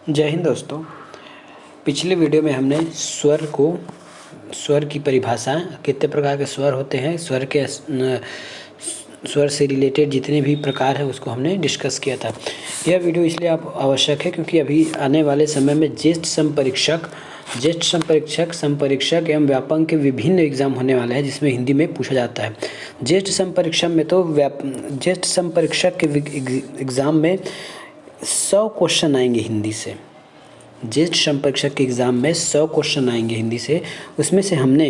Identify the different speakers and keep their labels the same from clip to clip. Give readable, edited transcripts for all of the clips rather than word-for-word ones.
Speaker 1: जय हिंद दोस्तों। पिछले वीडियो में हमने स्वर की परिभाषा, कितने प्रकार के स्वर होते हैं, स्वर से रिलेटेड जितने भी प्रकार हैं उसको हमने डिस्कस किया था। यह वीडियो इसलिए आप आवश्यक है क्योंकि अभी आने वाले समय में ज्येष्ठ संपरीक्षक एवं व्यापक के विभिन्न एग्जाम होने वाले हैं जिसमें हिंदी में पूछा जाता है। ज्येष्ठ संपरीक्षक के एग्ज़ाम में 100 क्वेश्चन आएंगे हिंदी से। ज्येष्ठ संपरीक्षक के एग्ज़ाम में 100 क्वेश्चन आएंगे हिंदी से। उसमें से हमने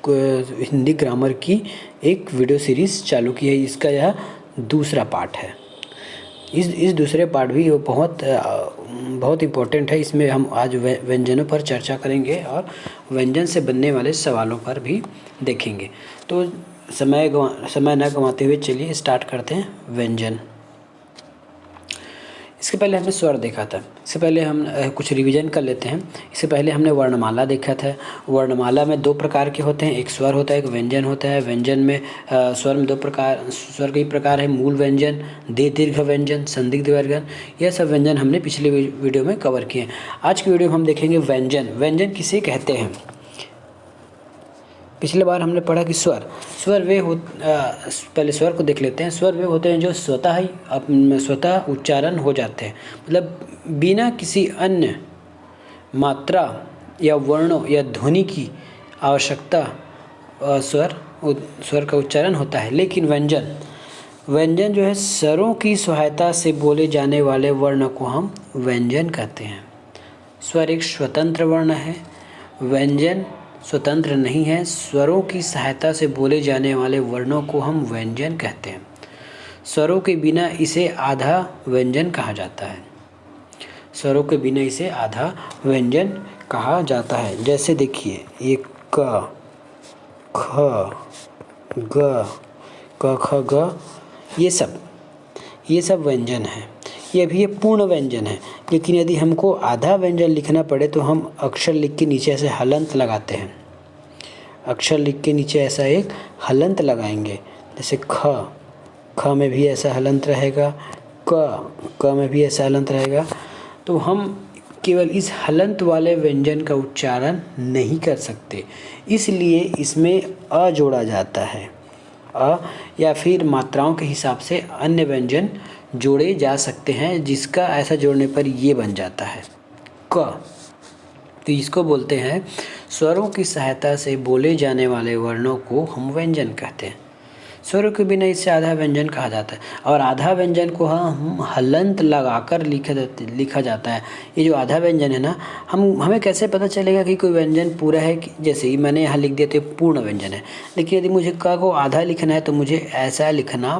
Speaker 1: हिंदी ग्रामर की एक वीडियो सीरीज़ चालू की है। इसका यह दूसरा पार्ट है। इस दूसरे पार्ट भी बहुत इम्पोर्टेंट है। इसमें हम आज व्यंजनों पर चर्चा करेंगे और व्यंजन से बनने वाले सवालों पर भी देखेंगे। तो समय न गंवाते हुए चलिए स्टार्ट करते हैं व्यंजन। इसके पहले हमने स्वर देखा था। इससे पहले हम कुछ रिवीजन कर लेते हैं। इससे पहले हमने वर्णमाला देखा था। वर्णमाला में 2 प्रकार के होते हैं, एक स्वर होता है, एक व्यंजन होता है। व्यंजन में स्वर में स्वर कई प्रकार है, मूल व्यंजन, दीर्घ व्यंजन, संदिग्ध व्यंजन। यह सब व्यंजन हमने पिछले वीडियो में कवर किए हैं। आज की वीडियो में हम देखेंगे व्यंजन किसे कहते हैं। पिछले बार हमने पढ़ा कि पहले स्वर को देख लेते हैं। स्वर वे होते हैं जो स्वतः उच्चारण हो जाते हैं, मतलब बिना किसी अन्य मात्रा या वर्णों या ध्वनि की आवश्यकता स्वर का उच्चारण होता है। लेकिन व्यंजन जो है स्वरों की सहायता से बोले जाने वाले वर्ण को हम व्यंजन कहते हैं। स्वर एक स्वतंत्र वर्ण है, व्यंजन स्वतंत्र नहीं है। स्वरों की सहायता से बोले जाने वाले वर्णों को हम व्यंजन कहते हैं। स्वरों के बिना इसे आधा व्यंजन कहा जाता है। जैसे देखिए, ये क, ख, ग, क, ख, ग, ये सब व्यंजन हैं। ये भी पूर्ण व्यंजन है। लेकिन यदि हमको आधा व्यंजन लिखना पड़े तो हम अक्षर लिख के नीचे ऐसे हलंत लगाते हैं। अक्षर लिख के नीचे ऐसा एक हलंत लगाएंगे। जैसे ख में भी ऐसा हलंत रहेगा, क में भी ऐसा हलंत रहेगा। तो हम केवल इस हलंत वाले व्यंजन का उच्चारण नहीं कर सकते, इसलिए इसमें अ जोड़ा जाता है। या फिर मात्राओं के हिसाब से अन्य व्यंजन जोड़े जा सकते हैं, जिसका ऐसा जोड़ने पर ये बन जाता है क। तो इसको बोलते हैं, स्वरों की सहायता से बोले जाने वाले वर्णों को हम व्यंजन कहते हैं। स्वरों के बिना इसे आधा व्यंजन कहा जाता है। और आधा व्यंजन को हम हलंत लगाकर लिखा जाता है। ये जो आधा व्यंजन है ना, हमें कैसे पता चलेगा कि कोई व्यंजन पूरा है? जैसे ही मैंने यहाँ लिख दिया तो पूर्ण व्यंजन है। लेकिन यदि मुझे क को आधा लिखना है तो मुझे ऐसा लिखना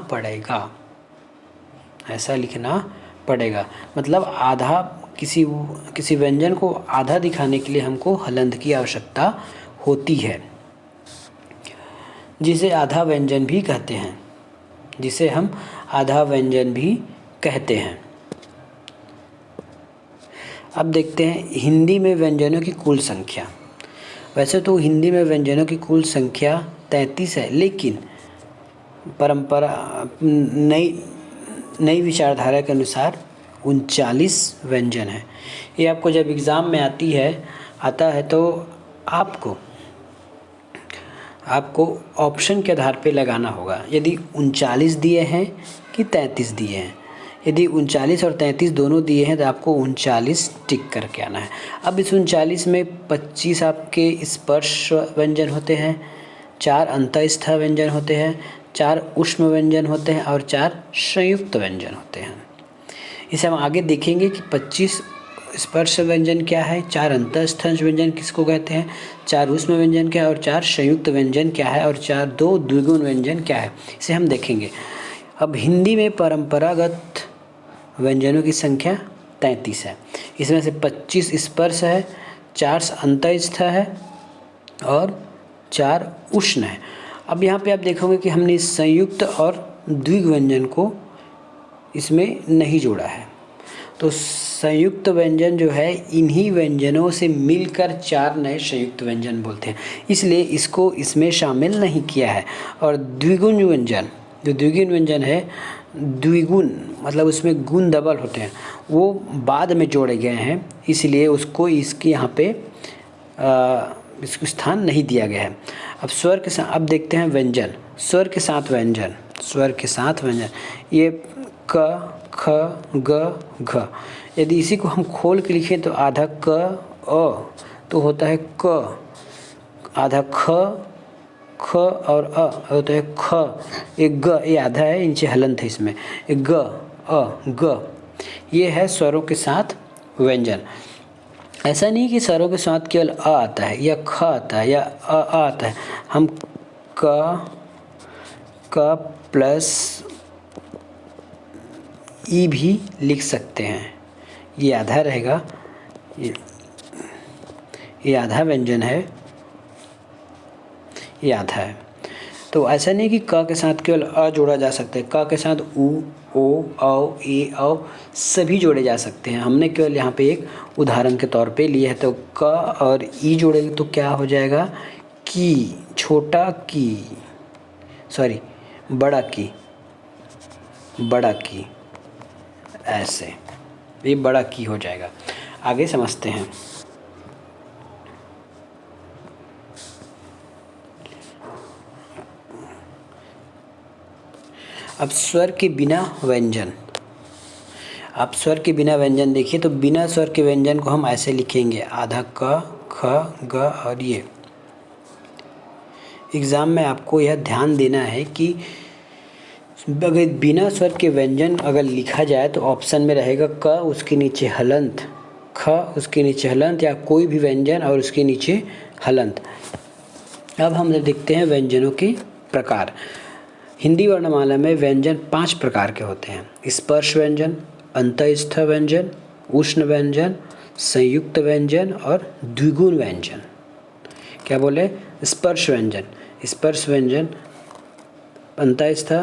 Speaker 1: पड़ेगा। मतलब आधा, किसी व्यंजन को आधा दिखाने के लिए हमको हलंत की आवश्यकता होती है, जिसे आधा व्यंजन भी कहते हैं। अब देखते हैं हिंदी में व्यंजनों की कुल संख्या। वैसे तो हिंदी में व्यंजनों की कुल संख्या 33 है, लेकिन परंपरा नई विचारधारा के अनुसार 39 व्यंजन है। ये आपको जब एग्ज़ाम में आता है तो आपको ऑप्शन के आधार पे लगाना होगा। यदि 39 दिए हैं कि 33 दिए हैं। यदि 39 और 33 दोनों दिए हैं तो आपको 39 टिक करके आना है। अब इस 39 में 25 आपके स्पर्श व्यंजन होते हैं, 4 अंतःस्थ व्यंजन होते हैं, 4 ऊष्म व्यंजन होते हैं और 4 संयुक्त व्यंजन होते हैं। इसे हम आगे देखेंगे कि 25 स्पर्श व्यंजन क्या है, 4 अंतःस्थ व्यंजन किसको कहते हैं, 4 ऊष्म व्यंजन क्या है और 4 संयुक्त व्यंजन क्या है और 2 द्विगुण व्यंजन क्या है, इसे हम देखेंगे। अब हिंदी में परंपरागत व्यंजनों की संख्या 33 है। इसमें से 25 स्पर्श है, 4 अंतःस्थ है और 4 उष्ण है। अब यहाँ पे आप देखोगे कि हमने संयुक्त और द्विगुण व्यंजन को इसमें नहीं जोड़ा है। तो संयुक्त व्यंजन जो है, इन्हीं व्यंजनों से मिलकर 4 नए संयुक्त व्यंजन बोलते हैं, इसलिए इसको इसमें शामिल नहीं किया है। और द्विगुण जो द्विगुण व्यंजन है, द्विगुण मतलब उसमें गुण डबल होते हैं, वो बाद में जोड़े गए हैं, इसलिए उसको इसके यहाँ पे इसको स्थान नहीं दिया गया है। अब स्वर के साथ अब देखते हैं व्यंजन, स्वर के साथ व्यंजन, स्वर के साथ व्यंजन, ये क ख ग घ। यदि इसी को हम खोल के लिखें तो आधा क अ तो होता है क, आधा ख ख और अ होता है ख, एक ग, ये आधा है, नीचे हलंत है इसमें, एक ग अ ग। ये है स्वरों के साथ व्यंजन। ऐसा नहीं कि स्वरों के साथ केवल अ आता है या ख आता है या अ आता है, हम क प्लस ई भी लिख सकते हैं। ये आधा रहेगा, ये आधा व्यंजन है, ये आधा है। तो ऐसा नहीं कि क के साथ केवल अ जोड़ा जा सकता है, क के साथ उ, ओ, औ, ए, औ सभी जोड़े जा सकते हैं। हमने केवल यहाँ पे एक उदाहरण के तौर पे लिया है। तो क और ई जोड़ेंगे तो क्या हो जाएगा, की, छोटा की, सॉरी बड़ा की, बड़ा की, ऐसे ये बड़ा की हो जाएगा। आगे समझते हैं। अब स्वर के बिना व्यंजन, अब स्वर के बिना व्यंजन देखिए, तो बिना स्वर के व्यंजन को हम ऐसे लिखेंगे, आधा क ख ग और ये। एग्ज़ाम में आपको यह ध्यान देना है कि अगर बिना स्वर के व्यंजन अगर लिखा जाए तो ऑप्शन में रहेगा क, उसके नीचे हलंत, ख उसके नीचे हलंत, या कोई भी व्यंजन और उसके नीचे हलंत। अब हम देखते हैं व्यंजनों के प्रकार। हिंदी वर्णमाला में व्यंजन 5 प्रकार के होते हैं, स्पर्श व्यंजन, अंतःस्थ व्यंजन, उष्ण व्यंजन, संयुक्त व्यंजन और द्विगुण व्यंजन। क्या बोले, स्पर्श व्यंजन, स्पर्श व्यंजन, अंतःस्थ,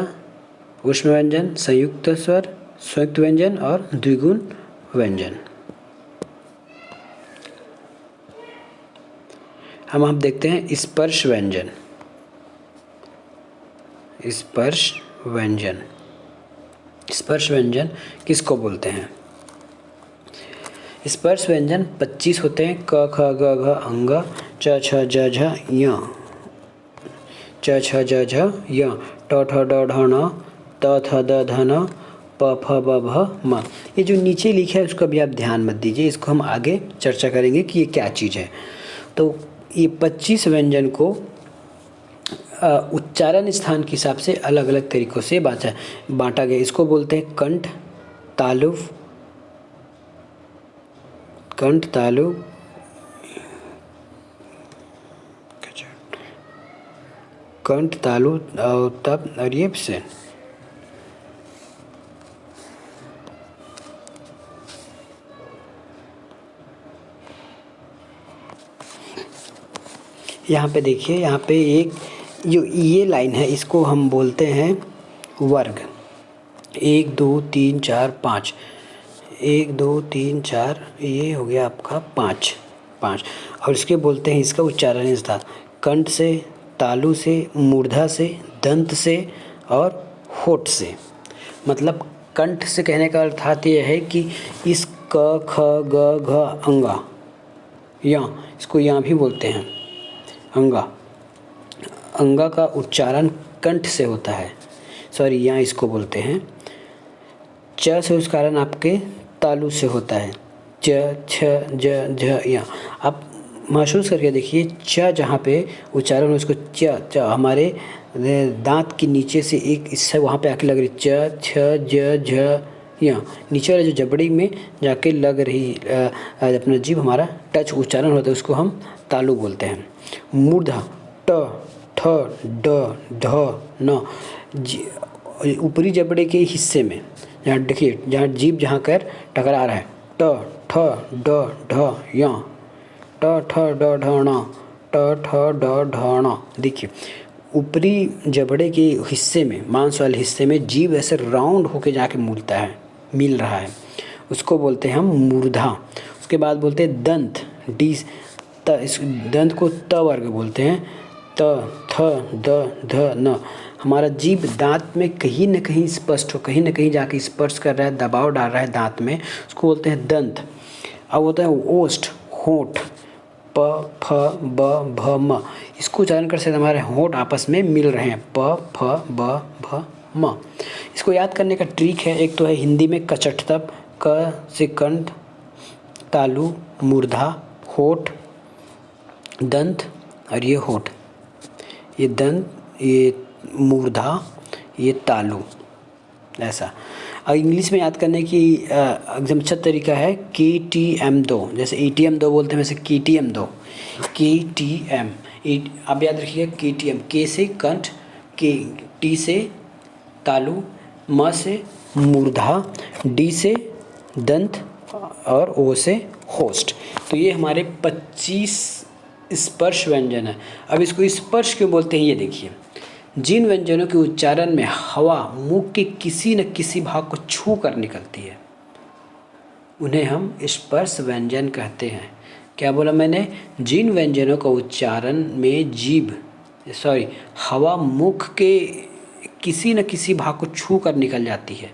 Speaker 1: उष्ण व्यंजन, संयुक्त स्वर, संयुक्त व्यंजन और द्विगुण व्यंजन। हम अब देखते हैं स्पर्श व्यंजन। स्पर्श व्यंजन, स्पर्श व्यंजन किसको बोलते हैं? स्पर्श व्यंजन 25 होते हैं, क ख ग घ अंग, च छ ज झ य, च छ ज झ य, ट ठ ड ढ ण, त थ द ध न, प फ ब भ म। ये जो नीचे लिखा है उसका भी आप ध्यान मत दीजिए, इसको हम आगे चर्चा करेंगे कि ये क्या चीज़ है। तो ये 25 व्यंजन को उच्चारण स्थान के हिसाब से अलग अलग तरीक़ों से बांटा गया। इसको बोलते हैं कंठ, तालु, कंठ, तालु, कंठ, तालु और तब और ये से। यहाँ पे देखिए, यहाँ पे एक जो ये लाइन है इसको हम बोलते हैं वर्ग। 1 2 3 4 5, 1 2 3 4, ये हो गया आपका 5 5। और इसके बोलते हैं, इसका उच्चारण स्थान कंठ से, तालु से, मूर्धा से, दंत से और होठ से। मतलब कंठ से कहने का अर्थात यह है कि इस क ख ग घ अंगा, या इसको यहाँ भी बोलते हैं अंगा, अंगा का उच्चारण कंठ से होता है, सॉरी यहाँ इसको बोलते हैं। च से उच्चारण आपके तालु से होता है, च छ ज झ या। आप महसूस करके देखिए, च जहाँ पे उच्चारण उसको च हमारे दांत के नीचे से एक इससे वहाँ पे आके लग रही, च छ ज झ या, नीचे वाले जो जबड़ी में जाके लग रही अपना जीभ हमारा टच उच्चारण होता है, उसको हम तालु बोलते हैं। मूर्धा ट ठ ड ढ न, ऊपरी जबड़े के हिस्से में जहाँ देखिए, जहाँ जीभ जहाँ कर टकरा रहा है, ट ठ ड ढ या, ट ठ ड ढ ण, ट ठ ड ढ ण। देखिए ऊपरी जबड़े के हिस्से में, मांस वाले हिस्से में जीभ ऐसे राउंड होके जाके मिलता है, मिल रहा है, उसको बोलते हैं हम मूर्धा। उसके बाद बोलते हैं दंत, डी त, इस दंत को त वर्ग बोलते हैं, त थ द ध न। हमारा जीभ दांत में कहीं न कहीं स्पष्ट हो, कहीं न कहीं जाके स्पर्श कर रहा है, दबाव डाल रहा है दांत में, उसको बोलते हैं दंत। अब होता है ओष्ठ, होंठ, प फ ब भ म, इसको उच्चारण कर सकते हमारे होंठ आपस में मिल रहे हैं, प फ ब भ म। इसको याद करने का ट्रिक है, एक तो है हिंदी में कचटतप, क से कंठ, तालु, मूर्धा, होठ, दंत और ये होठ, ये दंत, ये मूर्धा, ये तालु, ऐसा। और इंग्लिश में याद करने की एकदम अच्छा तरीका है KTM2, जैसे ATM2 बोलते हैं वैसे KTM2, KTM। आप याद रखिएगा KTM, K से कंठ, के T से तालु, म से मूर्धा, D से दंत और O से होस्ट। तो ये हमारे 25 स्पर्श व्यंजन है। अब इसको स्पर्श क्यों बोलते हैं ये देखिए, जिन व्यंजनों के उच्चारण में हवा मुख के किसी न किसी भाग को छू कर निकलती है उन्हें हम स्पर्श व्यंजन कहते हैं। क्या बोला मैंने? जिन व्यंजनों का उच्चारण में हवा मुख के किसी न किसी भाग को छू कर निकल जाती है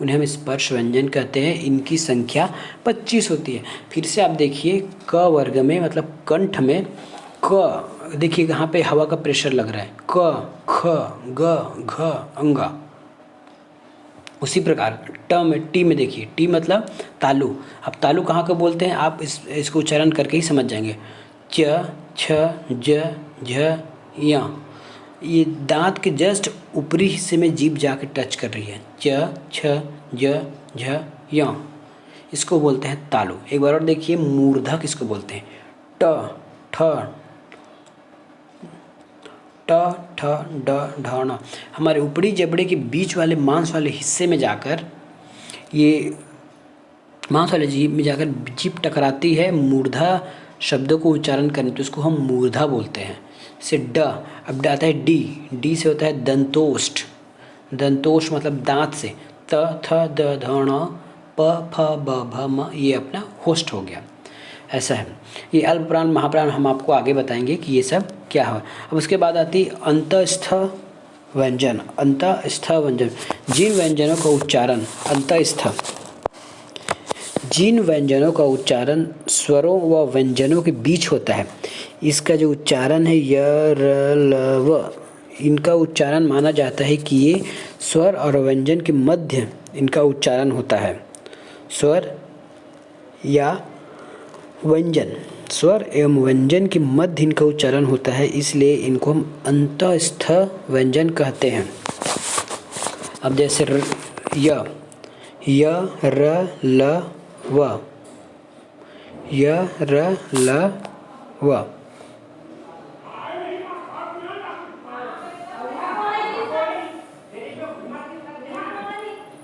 Speaker 1: उन्हें हम स्पर्श व्यंजन कहते हैं। इनकी संख्या 25 होती है। फिर से आप देखिए, क वर्ग में मतलब कंठ में क, देखिए यहाँ पे हवा का प्रेशर लग रहा है, क ख ग घ अंगा। उसी प्रकार टी में देखिए, टी मतलब तालु। अब तालु कहाँ का बोलते हैं आप इसको उच्चारण करके ही समझ जाएंगे, च छ ज झ य। ये दांत के जस्ट ऊपरी हिस्से में जीभ जाके टच कर रही है, च छ ज झ य, इसको बोलते हैं तालु। एक बार और देखिए, मूर्धा किसको बोलते हैं? ट ठ ट ठ ड ढ ण। हमारे ऊपरी जबड़े के बीच वाले मांस वाले हिस्से में जाकर, ये मांस वाले जीभ में जाकर जीभ टकराती है मूर्धा शब्दों को उच्चारण करने, तो इसको हम मूर्धा बोलते हैं। से ड, अब आता है डी, डी से होता है दंतोष्ठ। दंतोष्ठ मतलब दांत से, त थ द ध ण प फ ब भ म, ये अपना होस्ट हो गया। ऐसा है। ये अल्पप्राण महाप्राण हम आपको आगे बताएंगे कि ये सब क्या है। अब उसके बाद आती है अंतस्थ व्यंजन। अंतस्थ व्यंजन, जिन व्यंजनों का उच्चारण अंतस्थ, जिन व्यंजनों का उच्चारण स्वरों व व्यंजनों के बीच होता है, इसका जो उच्चारण है य र ल व, इनका उच्चारण माना जाता है कि ये स्वर और व्यंजन के मध्य इनका उच्चारण होता है। स्वर या व्यंजन, स्वर एवं व्यंजन के मध्य इनका उच्चारण होता है, इसलिए इनको हम अंतस्थ व्यंजन कहते हैं। अब जैसे य र ल व, य र ल व,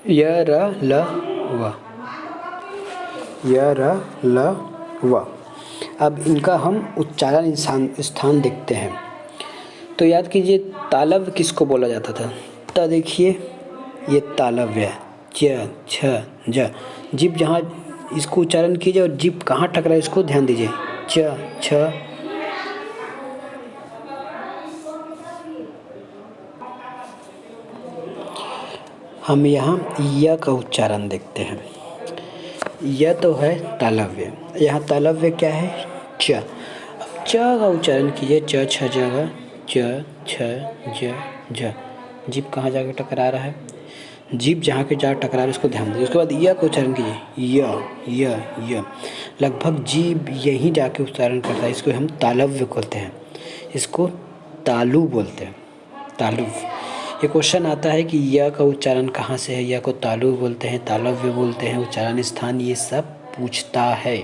Speaker 1: य र ल व, य र ल व। अब इनका हम उच्चारण स्थान देखते हैं। तो याद कीजिए, तालव्य किसको बोला जाता था? त देखिए, ये तालव्य है, च छ ज। जीभ जहाँ इसको उच्चारण कीजिए और जीभ कहाँ टकरा है इसको ध्यान दीजिए, च छ। हम यहाँ य का उच्चारण देखते हैं। यह तो है तालव्य, यहाँ तालव्य क्या है? च। अब च का उच्चारण कीजिए, च छ जगह, च छ ज झ। जीभ कहाँ जाके टकरा रहा है? जीभ जहाँ के जा टकरा रहा है उसको ध्यान दीजिए। उसके बाद य का उच्चारण कीजिए, य। लगभग जीभ यहीं जाके उच्चारण करता है, इसको हम तालव्य बोलते हैं, इसको तालु बोलते हैं, तालु। ये क्वेश्चन आता है कि य का उच्चारण कहाँ से है? य को तालु बोलते हैं, तालव्य बोलते हैं, उच्चारण स्थान ये सब पूछता है।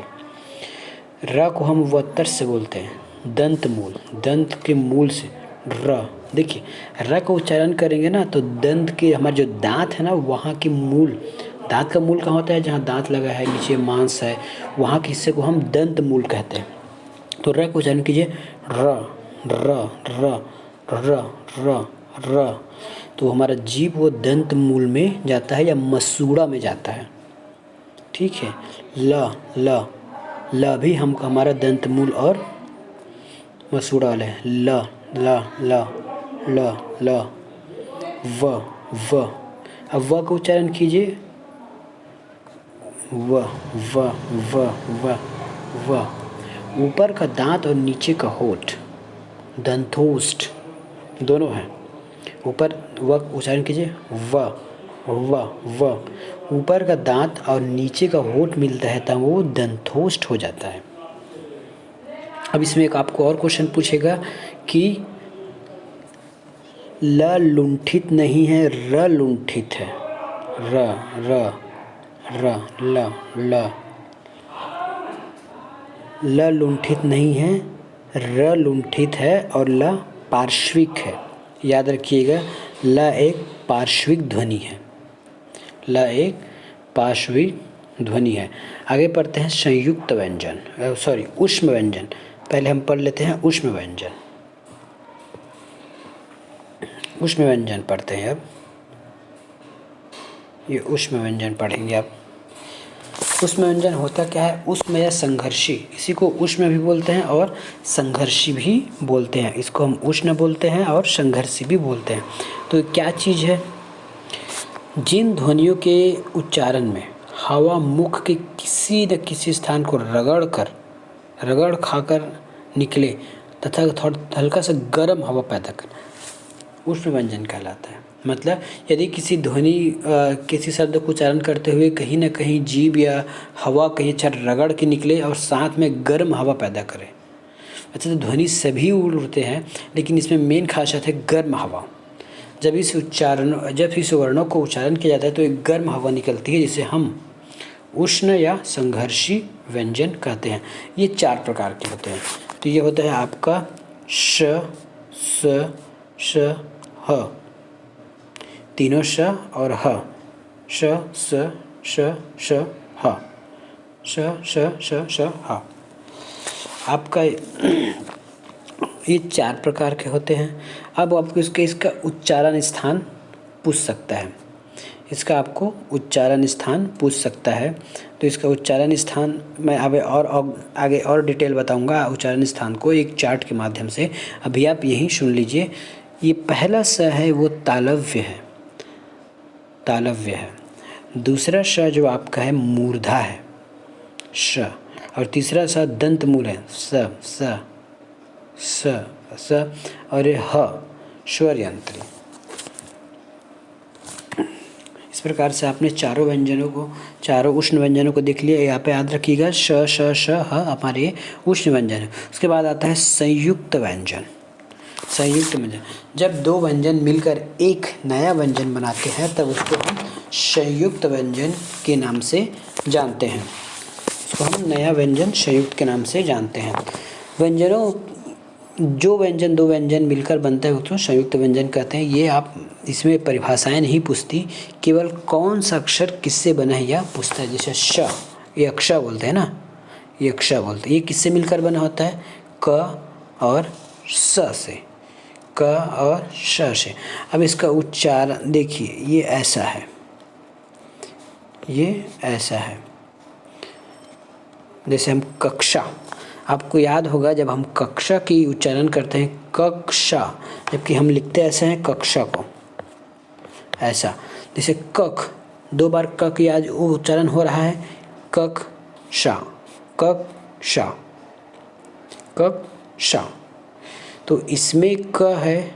Speaker 1: र को हम वत्तर से बोलते हैं, दंत मूल, दंत के मूल से र। देखिए, र का उच्चारण करेंगे ना तो दंत के हमारे जो दांत है ना, वहाँ के मूल, दांत का मूल कहाँ होता है? जहाँ दांत लगा है, नीचे मांस है, वहाँ के हिस्से को हम दंत मूल कहते हैं। तो र का उच्चारण कीजिए, र र र र र र। तो हमारा जीभ वो दंत मूल में जाता है या मसूड़ा में जाता है, ठीक है। ल भी हमको हमारा दंत मूल और मसूड़ा वाला है, ल ल ल ल ल व व। अब व का उच्चारण कीजिए, व व व व व। ऊपर का दांत और नीचे का होठ, दंतोष्ठ दोनों हैं। ऊपर व उच्चारण कीजिए, व व व। ऊपर का दांत और नीचे का होठ मिलता है तब वो दंतोष्ठ हो जाता है। अब इसमें एक आपको और क्वेश्चन पूछेगा कि ल लुंठित नहीं है, र लुंठित है। र र र ल ल। ल लुंठित नहीं है, र लुंठित है और ल पार्श्विक है। याद रखिएगा, ल एक पार्श्विक ध्वनि है। ल एक पार्श्विक ध्वनि है। आगे पढ़ते हैं संयुक्त व्यंजन, ऊष्म व्यंजन। पहले हम पढ़ लेते हैं ऊष्म व्यंजन। ऊष्म व्यंजन पढ़ते हैं अब। ये ऊष्म व्यंजन पढ़ेंगे आप। ऊष्म व्यंजन होता क्या है? ऊष्म या संघर्षी, इसी को ऊष्म भी बोलते हैं और संघर्षी भी बोलते हैं। इसको हम उष्ण बोलते हैं और संघर्षी भी बोलते हैं। तो क्या चीज़ है? जिन ध्वनियों के उच्चारण में हवा मुख के किसी न किसी स्थान को रगड़ खाकर निकले तथा थोड़ा हल्का सा गर्म हवा पैदा कर, ऊष्म व्यंजन कहलाता है। मतलब यदि किसी ध्वनि किसी शब्द को उच्चारण करते हुए कहीं ना कहीं जीभ या हवा कहीं अच्छा रगड़ के निकले और साथ में गर्म हवा पैदा करे। अच्छा, तो ध्वनि सभी उड़ते हैं, लेकिन इसमें मेन खासियत है गर्म हवा। जब इस वर्णों को उच्चारण किया जाता है तो एक गर्म हवा निकलती है, जिसे हम उष्ण या संघर्षी व्यंजन कहते हैं। ये 4 प्रकार के होते हैं। तो ये होता है आपका श, स, श, ह, तीनों श और ह। श स श श ह, श श श श ह। आपका ये 4 प्रकार के होते हैं। अब आपको इसका उच्चारण स्थान पूछ सकता है। इसका आपको उच्चारण स्थान पूछ सकता है। तो इसका उच्चारण स्थान मैं आगे और डिटेल बताऊंगा उच्चारण स्थान को एक चार्ट के माध्यम से। अभी आप यही सुन लीजिए। ये पहला स है वो तालव्य है। दूसरा श जो आपका है मूर्धा है, श। और तीसरा स दंत मूल है, स स स स। और ये ह स्वर यंत्री। इस प्रकार से आपने चारों उष्ण व्यंजनों को देख लिया। यहाँ पे याद रखिएगा श श श ह हमारे उष्ण व्यंजन है। उसके बाद आता है संयुक्त व्यंजन। जब 2 व्यंजन मिलकर एक नया व्यंजन बनाते हैं तब उसको हम संयुक्त व्यंजन के नाम से जानते हैं। इसको हम नया व्यंजन संयुक्त के नाम से जानते हैं। दो व्यंजन मिलकर बनता है उसको संयुक्त व्यंजन कहते हैं। ये आप इसमें परिभाषाएं नहीं पूछती, केवल कौन सा अक्षर किससे बना है यह पूछता है। जैसे श, ये अक्षा बोलते हैं ना, ये अक्षा बोलते हैं। ये किससे मिलकर बना होता है? क और स से, क और श से। अब इसका उच्चारण देखिए, ये ऐसा है, जैसे हम कक्षा, आपको याद होगा जब हम कक्षा की उच्चारण करते हैं कक्षा, जबकि हम लिखते ऐसे हैं कक्षा को, ऐसा। जैसे कख, 2 बार कक याद उच्चारण हो रहा है, कक्षा, कक्षा। तो इसमें क है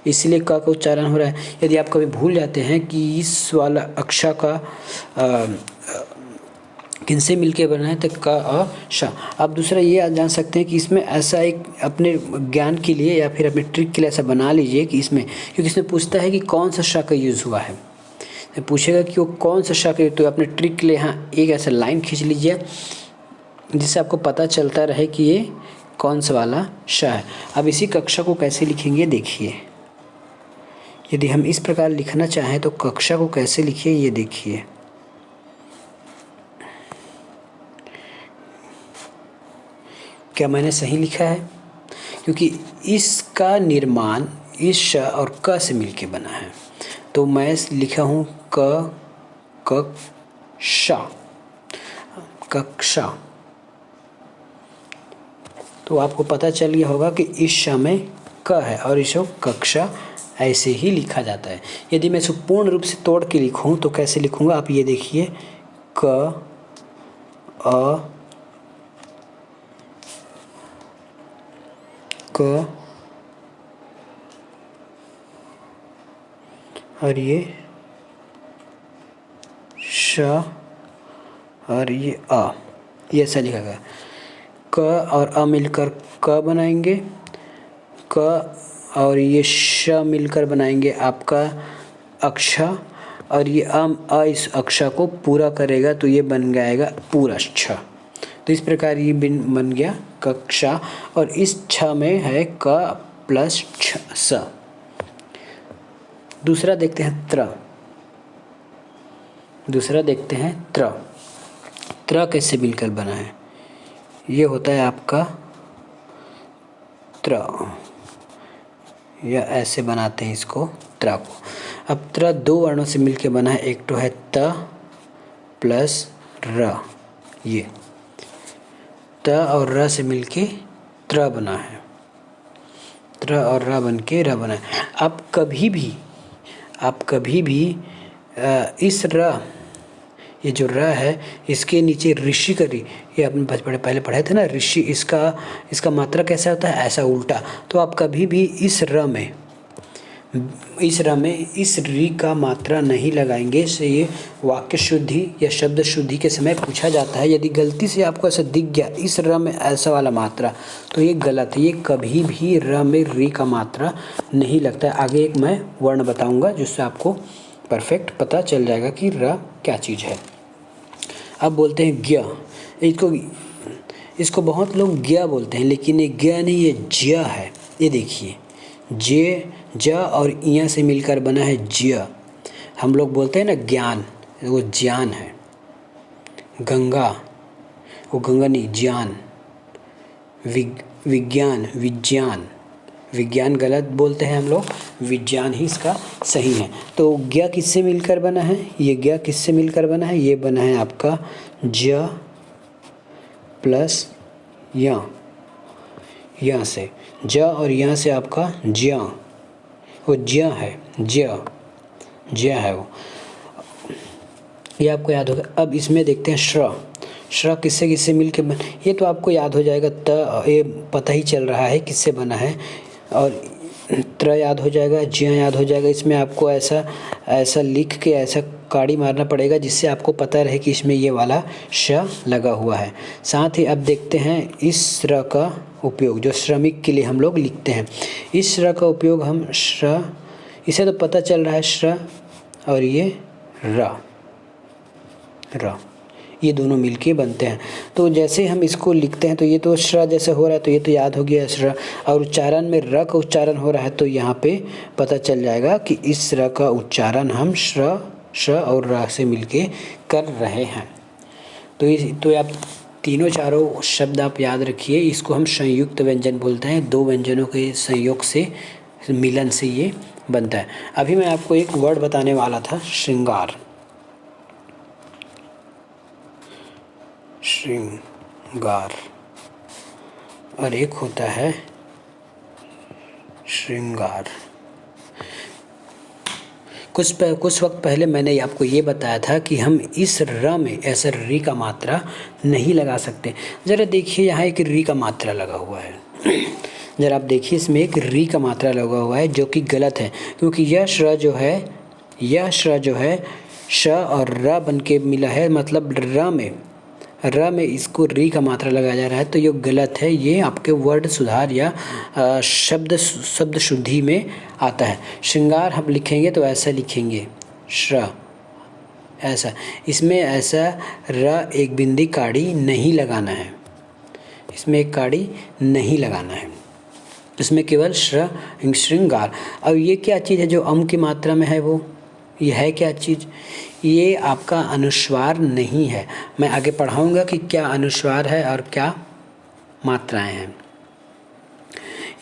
Speaker 1: इसलिए क का उच्चारण हो रहा है। यदि आप कभी भूल जाते हैं कि इस वाला अक्षा का किनसे मिलके बना है तो क और श। आप दूसरा ये जान सकते हैं कि इसमें ऐसा एक अपने ज्ञान के लिए या फिर अपने ट्रिक के लिए ऐसा बना लीजिए कि इसमें, क्योंकि इसमें पूछता है कि कौन सा श का यूज़ हुआ है, तो पूछेगा कि वो कौन सा श का, तो अपने ट्रिक के लिए यहाँ एक ऐसा लाइन खींच लीजिए जिससे आपको पता चलता रहे कि ये कौन सा वाला श है। अब इसी कक्षा को कैसे लिखेंगे देखिए। यदि हम इस प्रकार लिखना चाहें तो कक्षा को कैसे लिखिए ये देखिए। क्या मैंने सही लिखा है? क्योंकि इसका निर्माण इस श और क से मिलके बना है, तो मैं लिखा हूँ कक्षा। तो आपको पता चल गया होगा कि इस श में क है और इस कक्षा ऐसे ही लिखा जाता है। यदि मैं इसको पूर्ण रूप से तोड़ के लिखूं तो कैसे लिखूंगा, आप ये देखिए, क अ क और ये श और ये अ, ये ऐसा लिखा गया। क और अ मिलकर क बनाएंगे, क और ये श मिलकर बनाएंगे आपका अक्षा, और ये अ इस अक्षा को पूरा करेगा तो ये बन जाएगा पूरा छ। तो इस प्रकार ये बन गया कक्षा, और इस छ में है क प्लस छ स। दूसरा देखते हैं त्र। दूसरा देखते हैं त्र। त्र कैसे मिलकर बना है, ये होता है आपका त्र, या ऐसे बनाते हैं इसको, त्र को। अब त्र दो वर्णों से मिलकर बना है, एक तो है त प्लस र, ये त और र से मिलके त्र बना है, त्र और र बन के र बना है। आप कभी भी इस र, ये जो र है इसके नीचे ऋषि का ऋ, ये आपने पहले पढ़े थे ना, ऋषि, इसका मात्रा कैसा होता है, ऐसा उल्टा। तो आप कभी भी इस र में इस री का मात्रा नहीं लगाएंगे। इससे ये वाक्य शुद्धि या शब्द शुद्धि के समय पूछा जाता है। यदि गलती से आपको ऐसा दिख गया इस र में ऐसा वाला मात्रा, तो ये गलत है। ये कभी भी र में री का मात्रा नहीं लगता है। आगे एक मैं वर्ण बताऊंगा जिससे आपको परफेक्ट पता चल जाएगा कि र क्या चीज़ है। अब बोलते हैं ज्ञ। इसको बहुत लोग ज्ञ बोलते हैं, लेकिन ये ज्ञ नहीं, ये ज्य है। ये देखिए, ज और इया से मिलकर बना है ज्य। हम लोग बोलते हैं ना ज्ञान, वो ज्ञान है। गंगा, वो गंगा नहीं, ज्ञान। विज्ञान, विज्ञान गलत बोलते हैं हम लोग, विज्ञान ही इसका सही है। तो ज्ञ किससे मिलकर बना है, ये ज्ञ किससे मिलकर बना है, ये बना है आपका ज प्लस या से, ज और यहाँ से आपका ज्या, वो ज्या है, ज्या है वो, ये आपको याद होगा। अब इसमें देखते हैं श्र किससे किससे मिल के बन, ये तो आपको याद हो जाएगा। ये पता ही चल रहा है किससे बना है, और त्र याद हो जाएगा, ज्या याद हो जाएगा। इसमें आपको ऐसा लिख के ऐसा काड़ी मारना पड़ेगा जिससे आपको पता रहे कि इसमें ये वाला श लगा हुआ है। साथ ही अब देखते हैं इस श्र का उपयोग, जो श्रमिक के लिए हम लोग लिखते हैं। इस श्र का उपयोग हम श्र, इसे तो पता चल रहा है श्र, और ये र, ये दोनों मिलके बनते हैं। तो जैसे हम इसको लिखते हैं तो ये तो श्र जैसे हो रहा है, तो ये तो याद हो गया श्र, और उच्चारण में र का उच्चारण हो रहा है, तो यहाँ पे पता चल जाएगा कि इस र का उच्चारण हम श्र, श और र से मिलके कर रहे हैं। तो आप तीनों चारों शब्द आप याद रखिए। इसको हम संयुक्त व्यंजन बोलते हैं। दो व्यंजनों के संयोग से, मिलन से ये बनता है। अभी मैं आपको एक वर्ड बताने वाला था, श्रृंगार। श्रृंगार, और एक होता है श्रृंगार। कुछ वक्त पहले मैंने आपको ये बताया था कि हम इस र में ऐसा री का मात्रा नहीं लगा सकते। ज़रा देखिए, यहाँ एक री का मात्रा लगा हुआ है। ज़रा आप देखिए, इसमें एक री का मात्रा लगा हुआ है जो कि गलत है, क्योंकि यह श्र जो है श और र बन के मिला है, मतलब र में इसको री का मात्रा लगाया जा रहा है, तो ये गलत है। ये आपके वर्ड सुधार या शब्द शुद्धि में आता है। श्रृंगार हम लिखेंगे तो ऐसा लिखेंगे, श्र, ऐसा। इसमें ऐसा र एक बिंदी काड़ी नहीं लगाना है, इसमें एक काड़ी नहीं लगाना है, इसमें केवल श्रृंगार। अब ये क्या चीज़ है जो अम की मात्रा में है, वो ये है क्या चीज़, ये आपका अनुस्वार नहीं है। मैं आगे पढ़ाऊंगा कि क्या अनुस्वार है और क्या मात्राएं हैं।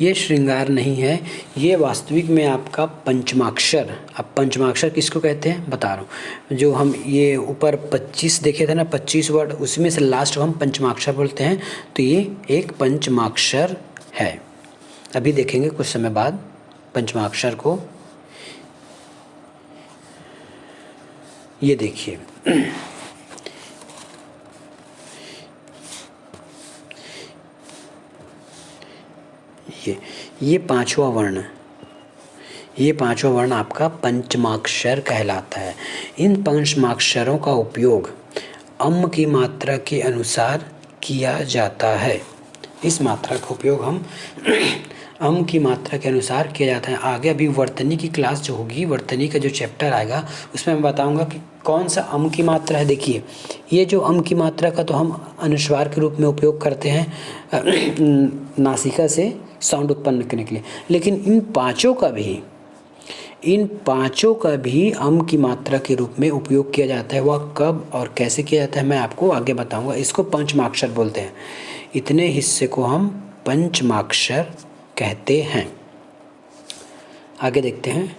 Speaker 1: ये श्रृंगार नहीं है, ये वास्तविक में आपका पंचमाक्षर। अब पंचमाक्षर किसको कहते हैं बता रहा हूँ। जो हम ये ऊपर 25 देखे थे ना, 25 वर्ड, उसमें से लास्ट को हम पंचमाक्षर बोलते हैं, तो ये एक पंचमाक्षर है। अभी देखेंगे कुछ समय बाद पंचमाक्षर को। ये देखिए ये पांचवा वर्ण, ये पांचवा वर्ण आपका पंचमाक्षर कहलाता है। इन पंचमाक्षरों का उपयोग अम की मात्रा के अनुसार किया जाता है। इस मात्रा का उपयोग हम अम की मात्रा के अनुसार किया जाता है। आगे अभी वर्तनी की क्लास जो होगी, वर्तनी का जो चैप्टर आएगा उसमें मैं बताऊंगा कि कौन सा अम की मात्रा है। देखिए ये जो अम की मात्रा का तो हम अनुस्वार के रूप में उपयोग करते हैं नासिका से साउंड उत्पन्न करने के लिए, लेकिन इन पांचों का भी अम की मात्रा के रूप में उपयोग किया जाता है। वह कब और कैसे किया जाता है मैं आपको आगे बताऊंगा। इसको पंचमाक्षर बोलते हैं। इतने हिस्से को हम पंचमाक्षर कहते हैं। आगे देखते हैं।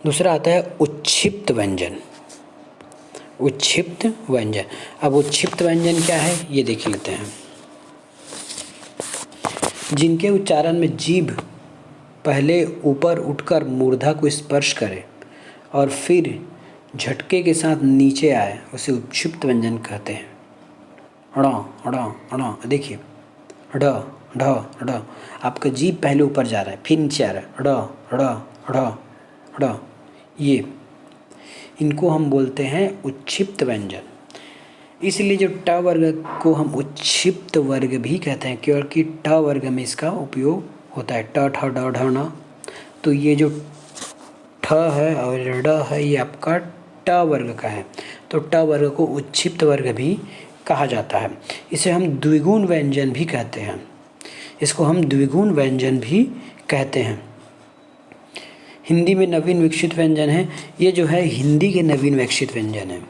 Speaker 1: दूसरा आता है उच्छिप्त व्यंजन। उच्छिप्त व्यंजन। अब उच्छिप्त व्यंजन क्या है ये देख लेते हैं। जिनके उच्चारण में जीभ पहले ऊपर उठकर मूर्धा को स्पर्श करे और फिर झटके के साथ नीचे आए उसे उच्छिप्त व्यंजन कहते हैं। ड़ ड़ ड़ देखिए ढ ढ ढ, आपका जीभ पहले ऊपर जा रहा है फिर नीचे आ रहा है। ड़ ड़ ड़ ड़, ये इनको हम बोलते हैं उच्छिप्त व्यंजन। इसलिए जो ट वर्ग को हम उच्छिप्त वर्ग भी कहते हैं, क्योंकि ट वर्ग में इसका उपयोग होता है। ट ठ ड ढ न, तो ये जो ठ है और ड है ये आपका ट वर्ग का है, तो ट वर्ग को उच्छिप्त वर्ग भी कहा जाता है। इसे हम द्विगुण व्यंजन भी कहते हैं। इसको हम द्विगुण व्यंजन भी कहते हैं। हिंदी में नवीन विकसित व्यंजन है। ये जो है हिंदी के नवीन विकसित व्यंजन है।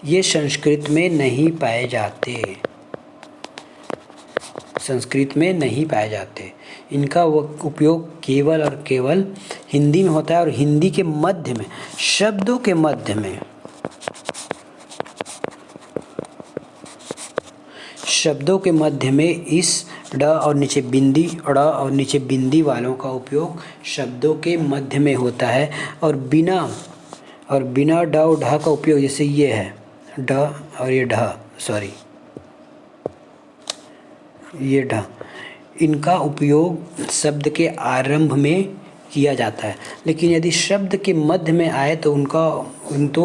Speaker 1: ये संस्कृत में नहीं पाए जाते, संस्कृत में नहीं पाए जाते। इनका उपयोग केवल और केवल हिंदी में होता है और हिंदी के मध्य में, शब्दों के मध्य में, शब्दों के मध्य में इस ड और नीचे बिंदी, ड़ और नीचे बिंदी वालों का उपयोग शब्दों के मध्य में होता है। और बिना ड और ढ का उपयोग, जैसे ये है ड और ये ढ, सॉरी ये ढ, इनका उपयोग शब्द के आरंभ में किया जाता है। लेकिन यदि शब्द के मध्य में आए तो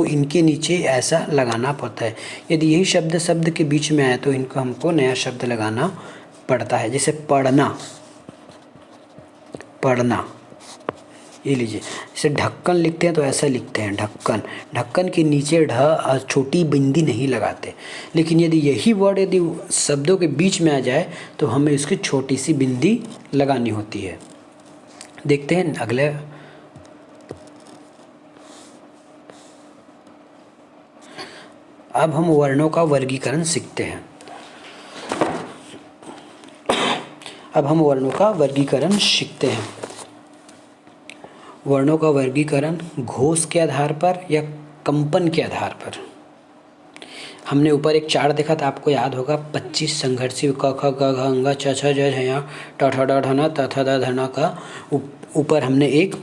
Speaker 1: इनके नीचे ऐसा लगाना पड़ता है। यदि यही शब्द के बीच में आए तो इनको हमको नया शब्द लगाना पड़ता है। जैसे पढ़ना, पढ़ना, ये लीजिए। जैसे ढक्कन लिखते हैं तो ऐसा लिखते हैं ढक्कन, ढक्कन के नीचे ढ छोटी बिंदी नहीं लगाते। लेकिन यदि यही वर्ड यदि शब्दों के बीच में आ जाए तो हमें इसकी छोटी सी बिंदी लगानी होती है। देखते हैं अगले। अब हम वर्णों का वर्गीकरण सीखते हैं। वर्णों का वर्गीकरण घोष के आधार पर या कंपन के आधार पर। हमने ऊपर एक चार्ट देखा था, आपको याद होगा 25 संघर्षी क ख ग घ ङ छ छ ज झ ट ठ ड ढ न त थ द ध न का ऊपर हमने एक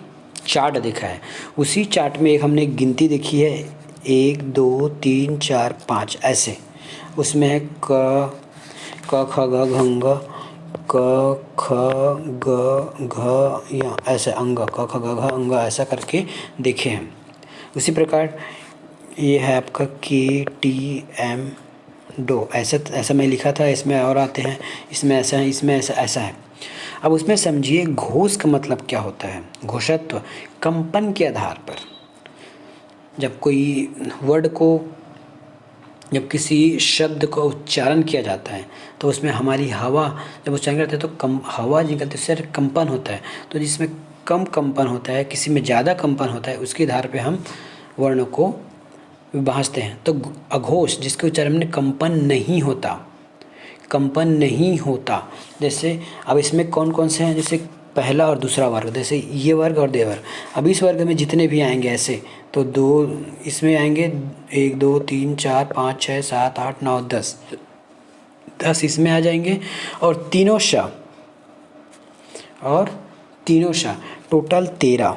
Speaker 1: चार्ट देखा है। उसी चार्ट में एक हमने गिनती देखी है 1 2 3 4 5 ऐसे। उसमें है क ख ग घ ङ क ख ग घ या ऐसे अंग, क ख ग घ अंग ऐसा करके देखे हैं। उसी प्रकार ये है आपका KTM डो, ऐसा मैं लिखा था। इसमें और आते हैं, इसमें ऐसा है, इसमें ऐसा है। अब उसमें समझिए घोष का मतलब क्या होता है। घोषत्व कंपन के आधार पर, जब कोई वर्ड को, जब किसी शब्द का उच्चारण किया जाता है तो उसमें हमारी हवा जब उच्चारण करते हैं तो हवा निकलती है, उससे कंपन होता है। तो जिसमें कम कंपन होता है, किसी में ज़्यादा कंपन होता है, उसके आधार पे हम वर्ण को विभाजते हैं। तो अघोष जिसके उच्चारण में कंपन नहीं होता, जैसे अब इसमें कौन कौन से हैं, जैसे पहला और दूसरा वर्ग, जैसे ये वर्ग और दे वर्ग। अब इस वर्ग में जितने भी आएंगे ऐसे, तो 2 इसमें आएंगे, 1 2 3 4 5 6 7 8 9 10 इसमें आ जाएंगे। और तीनों श और तीनों श, टोटल 13।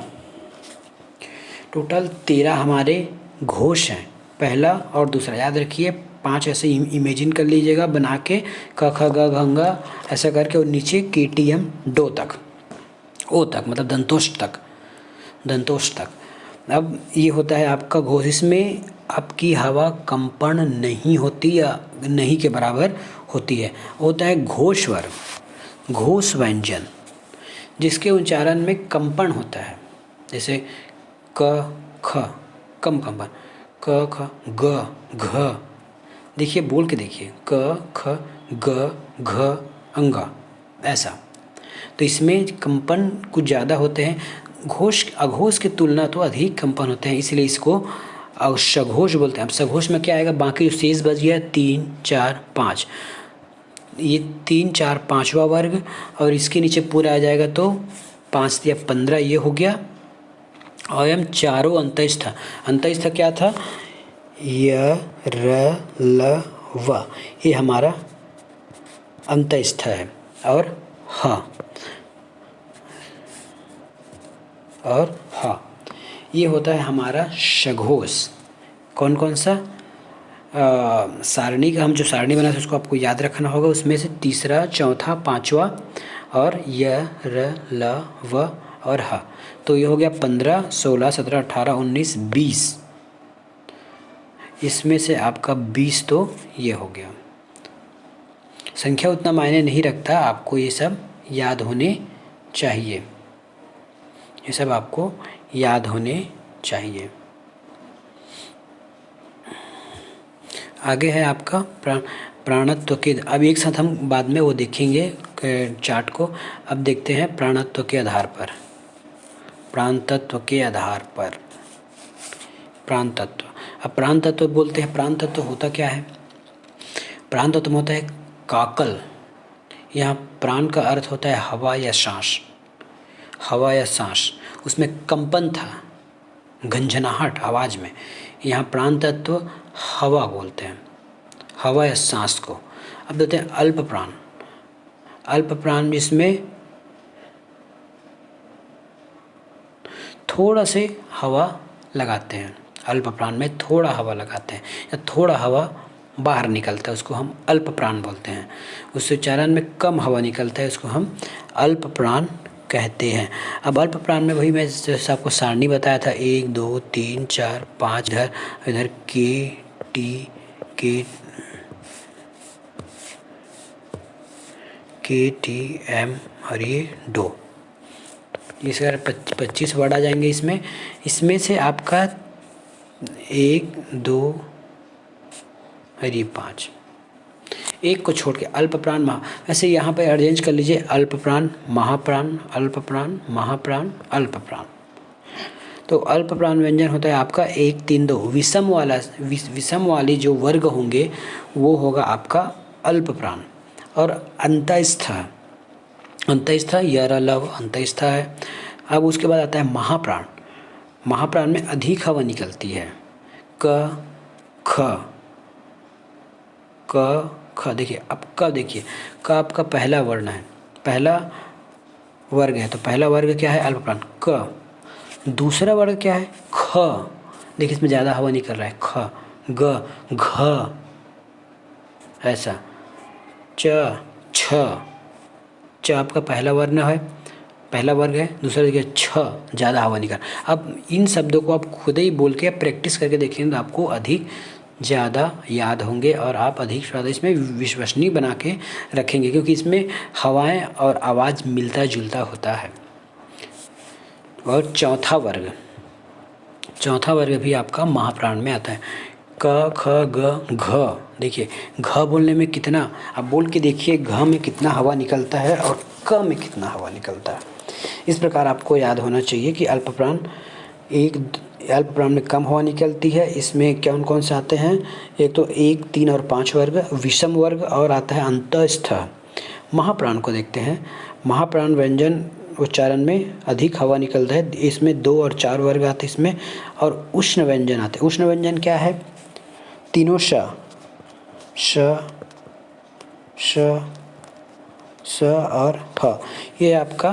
Speaker 1: टोटल 13 हमारे घोष हैं, पहला और दूसरा। याद रखिए 5 ऐसे इमेजिन कर लीजिएगा बना के, क ख ग घ ङ ऐसा करके, और नीचे KTM डो तक, ओ तक मतलब दंतोष्ठ तक, दंतोष्ठ तक। अब ये होता है आपका घोष। इसमें आपकी हवा कंपन नहीं होती या नहीं के बराबर होती है। होता है घोष वर्ग, घोष व्यंजन जिसके उच्चारण में कंपन होता है, जैसे क ख कम कंपन, क ख ग घ। देखिए बोल के देखिए, क ख ग घ अंगा, ऐसा। तो इसमें कंपन कुछ ज़्यादा होते हैं। घोष अघोष की तुलना तो अधिक कंपन होते हैं, इसलिए इसको सघोष बोलते हैं। अब सघोष में क्या आएगा, बाकी जो शेष बच गया 3 4 5, ये 3 4 5वां वर्ग, और इसके नीचे पूरा आ जाएगा तो 5 या 15 ये हो गया। और हम चारों अंतस्थ, अंतस्थ क्या था, य र ल व, ये हमारा अंतस्थ है। और ह, और ह ये होता है हमारा सघोष। कौन कौन सा सारणी का, हम जो सारणी बनाए थे उसको आपको याद रखना होगा। उसमें से तीसरा, चौथा, पांचवा और य र ल व और ह। तो ये हो गया 15 16 17 18 19 20। इसमें से आपका 20 तो ये हो गया। संख्या उतना मायने नहीं रखता, आपको ये सब याद होने चाहिए, ये सब आपको याद होने चाहिए। आगे है आपका प्राणत्व के, अब एक साथ हम बाद में वो देखेंगे चार्ट को। अब देखते हैं प्राणत्व के आधार पर, प्राण तत्व के आधार पर, प्राण तत्व। अब प्राण तत्व बोलते हैं, प्राण तत्व होता क्या है, प्राण तत्व में होता है काकल। यहाँ प्राण का अर्थ होता है हवा या सांस, हवा या सांस। उसमें कंपन था, गंजनाहट आवाज़ में। यहाँ प्राण तत्व हवा बोलते हैं, हवा या सांस को। अब देखते हैं अल्प प्राण, अल्प प्राण जिसमें थोड़ा से हवा लगाते हैं, अल्प प्राण में थोड़ा हवा लगाते हैं या थोड़ा हवा बाहर निकलता है, उसको हम अल्प प्राण बोलते हैं। उससे उच्चारण में कम हवा निकलता है, उसको हम अल्प प्राण कहते हैं। अब अल्प प्राण में वही मैं जैसे आपको सारणी बताया था, 1 2 3 4 5, इधर इधर KTM और ये डो, इस 25 वर्ड आ जाएंगे इसमें। इसमें से आपका 1 2 और ये 5, एक को छोड़ के अल्प प्राण महा, वैसे यहाँ पे अरेंज कर लीजिए, अल्प प्राण महाप्राण, अल्प प्राण महाप्राण, अल्प प्राण। तो अल्प प्राण व्यंजन होता है आपका 1 3 2। विषम वाली जो वर्ग होंगे वो होगा आपका अल्प प्राण। और अंतस्थ, अंतस्थ यर लव अंतस्थ है। अब उसके बाद आता है महाप्राण। महाप्राण में अधिक हवा निकलती है, क ख। देखिए अब क, देखिए क आपका पहला वर्ण है, पहला वर्ग है, तो पहला वर्ग क्या है, अल्प प्राण क। दूसरा वर्ग क्या है, ख। देखिए इसमें ज़्यादा हवा निकल रहा है, ख ग घ, ऐसा। च छ, च आपका पहला वर्ण है, पहला वर्ग है। दूसरा देखिए छ, ज़्यादा हवा निकल। अब इन शब्दों को आप खुद ही बोल के प्रैक्टिस करके देखेंगे तो आपको अधिक ज़्यादा याद होंगे और आप अधिक ज़्यादा इसमें विश्वसनीय बना के रखेंगे, क्योंकि इसमें हवाएं और आवाज़ मिलता जुलता होता है। और चौथा वर्ग, चौथा वर्ग भी आपका महाप्राण में आता है, क ख ग घ। देखिए घ बोलने में कितना, आप बोल के देखिए घ में कितना हवा निकलता है और क में कितना हवा निकलता है। इस प्रकार आपको याद होना चाहिए कि अल्प प्राण, अल्प प्राण में कम हवा निकलती है। इसमें कौन कौन से आते हैं, एक तो 1 3 और 5 वर्ग, विषम वर्ग, और आता है अंतस्थ। महाप्राण को देखते हैं। महाप्राण व्यंजन उच्चारण में अधिक हवा निकलता है, इसमें 2 और 4 वर्ग आते हैं इसमें। और उष्ण व्यंजन आते हैं। उष्ण व्यंजन क्या है, तीनों श और फ, ये आपका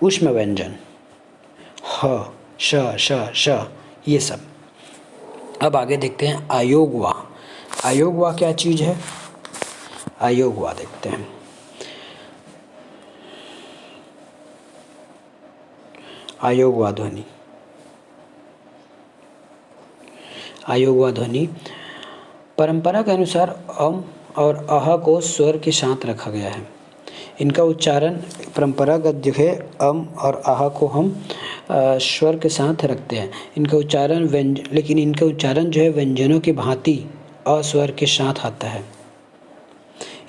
Speaker 1: उष्म व्यंजन ह, श, श, श, ये सब। अब आगे देखते हैं अयोगवा। अयोगवा क्या चीज़ है? अयोगवा देखते हैं। अयोगवा ध्वनि। अयोगवा ध्वनि परंपरा के अनुसार अम और अह को स्वर के साथ रखा गया है। इनका उच्चारण परंपरागत जो है अम और आह को हम स्वर के साथ रखते हैं। इनका उच्चारण लेकिन इनका उच्चारण जो है व्यंजनों की भांति अस्वर के साथ आता है,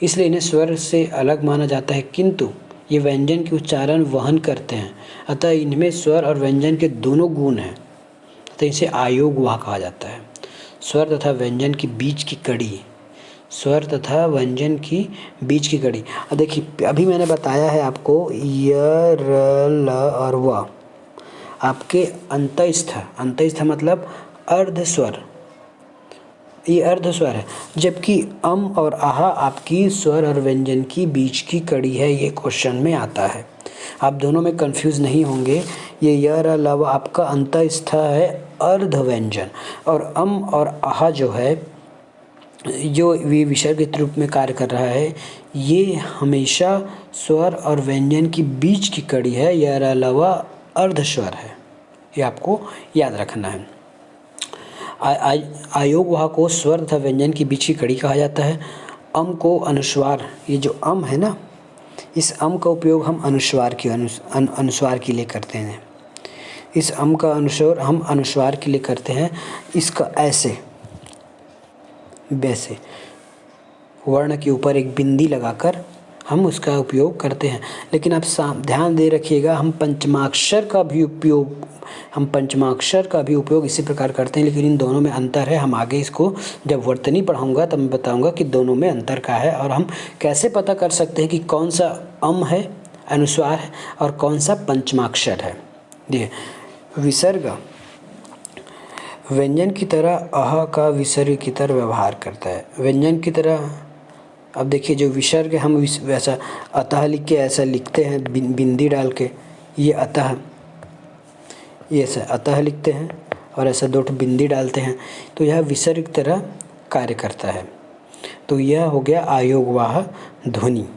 Speaker 1: इसलिए इन्हें स्वर से अलग माना जाता है, किंतु ये व्यंजन के उच्चारण वहन करते हैं, अतः इनमें स्वर और व्यंजन के दोनों गुण हैं, तो इसे आयोगवाह कहा जाता है। स्वर तथा व्यंजन के बीच की कड़ी, स्वर तथा व्यंजन की बीच की कड़ी। अब देखिए, अभी मैंने बताया है आपको य, र, ल और व आपके अंतस्थ मतलब अर्ध स्वर, ये अर्ध स्वर है, जबकि अम और आह आपकी स्वर और व्यंजन की बीच की कड़ी है। ये क्वेश्चन में आता है, आप दोनों में कंफ्यूज नहीं होंगे। ये य, र, ल, व आपका अंतस्थ है अर्ध व्यंजन, और अम और आह जो है जो विसर्ग के रूप में कार्य कर रहा है, ये हमेशा स्वर और व्यंजन की बीच की कड़ी है। य, र, ल, व अर्ध स्वर है, ये आपको याद रखना है। आयोगवाह को स्वर तथा व्यंजन की बीच की कड़ी कहा जाता है। अम को अनुस्वार, ये जो अम है ना, इस अम का उपयोग हम अनुस्वार के लिए करते हैं। इस अम का अनुस्वार हम अनुस्वार के लिए करते हैं। इसका ऐसे वैसे वर्ण के ऊपर एक बिंदी लगाकर हम उसका उपयोग करते हैं। लेकिन आप ध्यान दे रखिएगा, हम पंचमाक्षर का भी उपयोग इसी प्रकार करते हैं, लेकिन इन दोनों में अंतर है। हम आगे इसको जब वर्तनी पढ़ाऊंगा तब मैं बताऊंगा कि दोनों में अंतर क्या है, और हम कैसे पता कर सकते हैं कि कौन सा अम है, अनुस्वार है, और कौन सा पंचमाक्षर है। देखिए, विसर्ग व्यंजन की तरह अह का विसर्ग की तरह व्यवहार करता है। व्यंजन की तरह, अब देखिए जो विसर्ग हम वैसा अतः लिख के ऐसा लिखते हैं बिंदी डाल के, ये अतः, ये ऐसा अतः लिखते हैं और ऐसा दो बिंदी डालते हैं, तो यह विसर्ग की तरह कार्य करता है। तो यह हो गया आयोगवाह ध्वनि।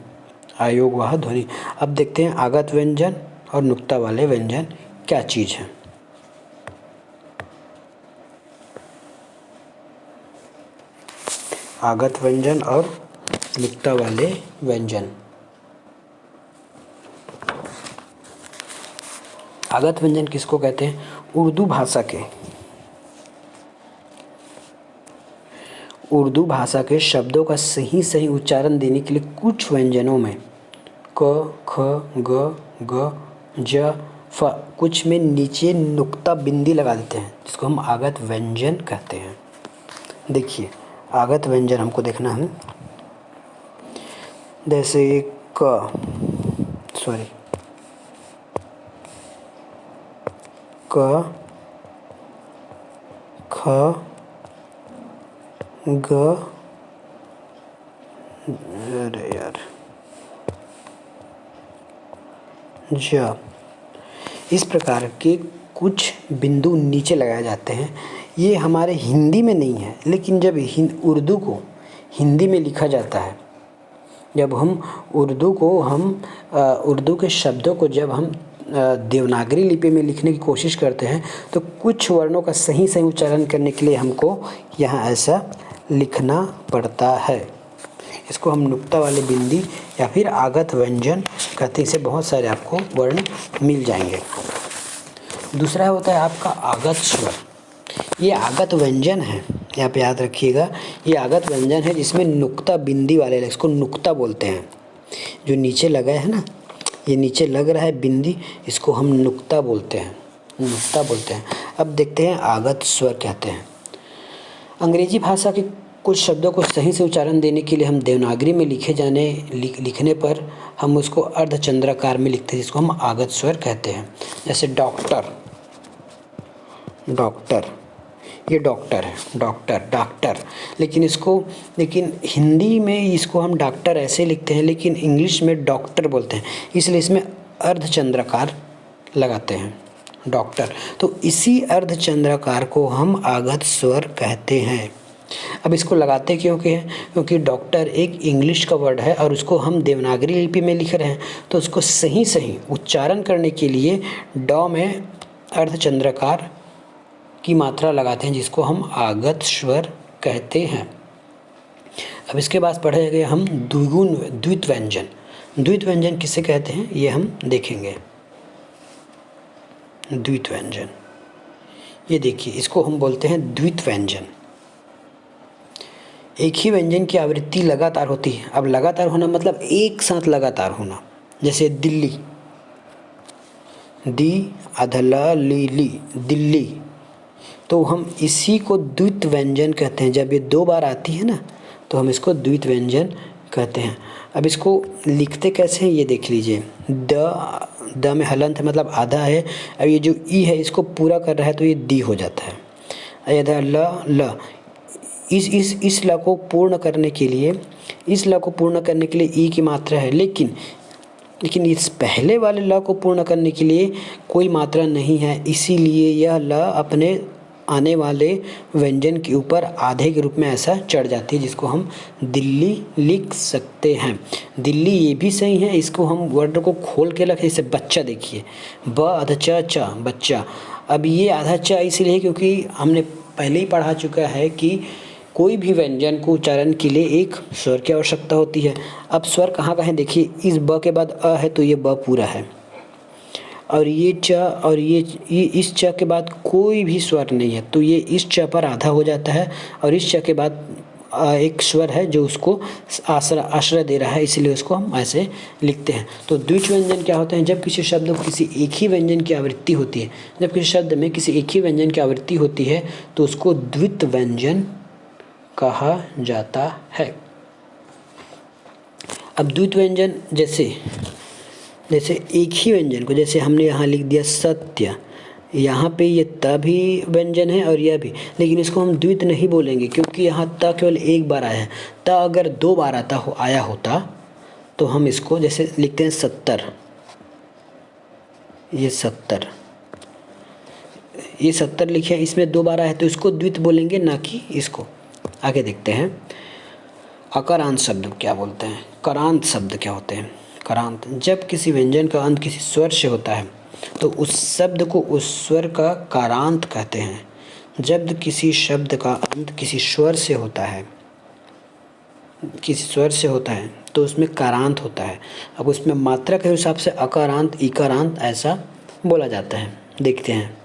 Speaker 1: आयोगवाह ध्वनि। अब देखते हैं आगत व्यंजन और नुक्ता वाले व्यंजन क्या चीज़ है। आगत व्यंजन और नुक्ता वाले व्यंजन। आगत व्यंजन किसको कहते हैं? उर्दू भाषा के शब्दों का सही उच्चारण देने के लिए कुछ व्यंजनों में क, ख, ग, ज, फ कुछ में नीचे नुक्ता बिंदी लगा देते हैं, जिसको हम आगत व्यंजन कहते हैं। देखिए, आगत व्यंजन हमको देखना है, जैसे क, ख, ग, ज, इस प्रकार के कुछ बिंदु नीचे लगाए जाते हैं। ये हमारे हिंदी में नहीं है, लेकिन जब उर्दू को हिंदी में लिखा जाता है, जब हम उर्दू के शब्दों को जब हम देवनागरी लिपि में लिखने की कोशिश करते हैं, तो कुछ वर्णों का सही उच्चारण करने के लिए हमको यहाँ ऐसा लिखना पड़ता है। इसको हम नुक्ता वाले बिंदी या फिर आगत व्यंजन कहते हैं। इसे बहुत सारे आपको वर्ण मिल जाएंगे। दूसरा होता है आपका आगत स्वर। ये आगत व्यंजन है, यहाँ पे याद रखिएगा, ये आगत व्यंजन है जिसमें नुक्ता बिंदी वाले, इसको नुक्ता बोलते हैं। जो नीचे लगा है ना, ये नीचे लग रहा है बिंदी, इसको हम नुक्ता बोलते हैं। अब देखते हैं आगत स्वर कहते हैं। अंग्रेजी भाषा के कुछ शब्दों को सही से उच्चारण देने के लिए हम देवनागरी में लिखने पर हम उसको अर्धचंद्राकार में लिखते हैं, जिसको हम आगत स्वर कहते हैं। जैसे डॉक्टर, ये डॉक्टर है, डॉक्टर, लेकिन हिंदी में इसको हम डॉक्टर ऐसे लिखते हैं, लेकिन इंग्लिश में डॉक्टर बोलते हैं, इसलिए इसमें अर्धचंद्राकार लगाते हैं डॉक्टर, तो इसी अर्धचंद्राकार को हम आगत स्वर कहते हैं। अब इसको लगाते क्योंकि डॉक्टर एक इंग्लिश का वर्ड है और उसको हम देवनागरी लिपि में लिख रहे हैं, तो उसको सही सही उच्चारण करने के लिए ड में अर्धचंद्राकार की मात्रा लगाते हैं, जिसको हम आगत स्वर कहते हैं। अब इसके बाद पढ़ेंगे हम द्वित व्यंजन। द्वित व्यंजन किसे कहते हैं ये हम देखेंगे। द्वित व्यंजन, ये देखिए, इसको हम बोलते हैं द्वित व्यंजन। एक ही व्यंजन की आवृत्ति लगातार होती है। अब लगातार होना मतलब एक साथ लगातार होना, जैसे दिल्ली, दी अधला ली ली, दिल्ली, तो हम इसी को द्वित व्यंजन कहते हैं। जब ये दो बार आती है ना तो हम इसको द्वित व्यंजन कहते हैं। अब इसको लिखते कैसे हैं ये देख लीजिए। द में हलंत है मतलब आधा है। अब ये जो ई है इसको पूरा कर रहा है तो ये दी हो जाता है। इधर ल इस ल को पूर्ण करने के लिए ई की मात्रा है, लेकिन इस पहले वाले ल को पूर्ण करने के लिए कोई मात्रा नहीं है, इसीलिए यह ल अपने आने वाले व्यंजन के ऊपर आधे के रूप में ऐसा चढ़ जाती है, जिसको हम दिल्ली लिख सकते हैं। दिल्ली ये भी सही है, इसको हम वर्ड को खोल के रखें। जैसे बच्चा, देखिए ब आधा च बच्चा। अब ये आधा च इसलिए क्योंकि हमने पहले ही पढ़ा चुका है कि कोई भी व्यंजन को उच्चारण के लिए एक स्वर की आवश्यकता होती है। अब स्वर कहाँ कहाँ है देखिए, इस ब के बाद अ है तो ये ब पूरा है, और ये च और ये इस च के बाद कोई भी स्वर नहीं है तो ये इस च पर आधा हो जाता है, और इस च के बाद एक स्वर है जो उसको आश्रय दे रहा है, इसलिए उसको हम ऐसे लिखते हैं। तो द्वित व्यंजन क्या होते हैं? जब किसी शब्द में किसी एक ही व्यंजन की आवृत्ति होती है, जब किसी शब्द में किसी एक ही व्यंजन की आवृत्ति होती है तो उसको द्वित व्यंजन कहा जाता है। अब द्वित व्यंजन जैसे एक ही व्यंजन को, जैसे हमने यहाँ लिख दिया सत्य, यहाँ पे ये त भी व्यंजन है और यह भी, लेकिन इसको हम द्वित नहीं बोलेंगे क्योंकि यहाँ त केवल एक बार आया है। त अगर दो बार आया होता तो हम इसको जैसे लिखते हैं 70, ये 70 लिखे, इसमें दो बार आया है तो इसको द्वित बोलेंगे, ना कि इसको। आगे देखते हैं अकारांत शब्द क्या बोलते हैं, करांत शब्द क्या होते हैं। करांत, जब किसी व्यंजन का अंत किसी स्वर से होता है तो उस शब्द को उस स्वर का कारांत कहते हैं। जब किसी शब्द का अंत किसी स्वर से होता है तो उसमें कारांत होता है। अब उसमें मात्रा के हिसाब से अकारांत, इकारांत ऐसा बोला जाता है। देखते हैं